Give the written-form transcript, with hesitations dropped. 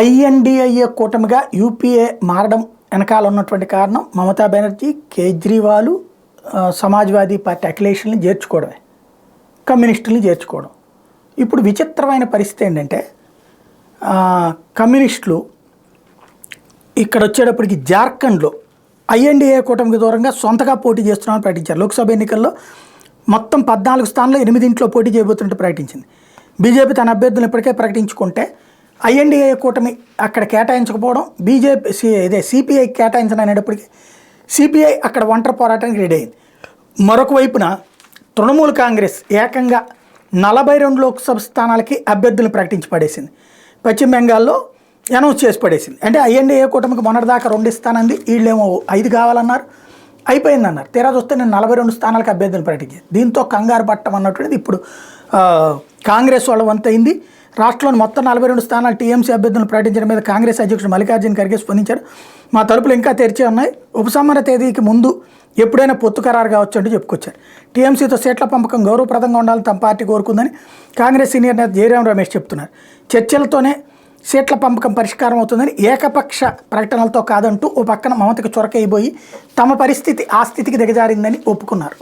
ఐఎన్డిఏ కూటమిగా యూపీఏ మారడం వెనకాల ఉన్నటువంటి కారణం మమతా బెనర్జీ, కేజ్రీవాల్, సమాజ్వాదీ పార్టీ అఖిలేష్ని చేర్చుకోవడమే, కమ్యూనిస్టుల్ని చేర్చుకోవడం. ఇప్పుడు విచిత్రమైన పరిస్థితి ఏంటంటే కమ్యూనిస్టులు ఇక్కడ వచ్చేటప్పటికి జార్ఖండ్లో ఐఎన్డిఏ కూటమికి దూరంగా సొంతగా పోటీ చేస్తున్నామని ప్రకటించారు. లోక్సభ ఎన్నికల్లో మొత్తం 14 స్థానాల్లో 8 పోటీ చేయబోతున్నట్టు ప్రకటించింది. బీజేపీ తన అభ్యర్థులను ఇప్పటికే ప్రకటించుకుంటే ఐఎన్డిఏ కూటమి అక్కడ కేటాయించకపోవడం, సిపిఐ కేటాయించడం అనేటప్పటికీ సిపిఐ అక్కడ ఒంటరి పోరాటానికి రెడీ అయింది. మరొక వైపున తృణమూల్ కాంగ్రెస్ ఏకంగా 42 లోక్సభ స్థానాలకి అభ్యర్థులను ప్రకటించి పడేసింది. పశ్చిమ బెంగాల్లో అనౌన్స్ చేసి పడేసింది. అంటే ఐఎన్డిఏ కూటమికి మొన్నటిదాకా 2 ఇస్తానంది, వీళ్ళేమో 5 కావాలన్నారు, అయిపోయిందన్నారు. తీరా చూస్తే నేను 42 స్థానాలకు అభ్యర్థులు ప్రకటించాను. దీంతో కంగారు పట్టం అన్నటువంటిది ఇప్పుడు కాంగ్రెస్ వాళ్ళ వంతైంది. రాష్ట్రంలోని మొత్తం 42 స్థానాలు టీఎంసీ అభ్యర్థులను ప్రకటించడం మీద కాంగ్రెస్ అధ్యక్షుడు మల్లికార్జున ఖర్గే స్పందించారు. మా తలుపులు ఇంకా తెరిచే ఉన్నాయి, ఉపసంహరణ తేదీకి ముందు ఎప్పుడైనా పొత్తు ఖరారు కావచ్చు అంటూ చెప్పుకొచ్చారు. టీఎంసీతో సీట్ల పంపకం గౌరవప్రదంగా ఉండాలని తమ పార్టీ కోరుకుందని కాంగ్రెస్ సీనియర్ నేత జయరాం రమేష్ చెప్తున్నారు. చర్చలతోనే సీట్ల పంపకం పరిష్కారం అవుతుందని, ఏకపక్ష ప్రకటనలతో కాదంటూ ఓ పక్కన మమతకు చొరకైపోయి తమ పరిస్థితి ఆ స్థితికి దిగజారిందని ఒప్పుకున్నారు.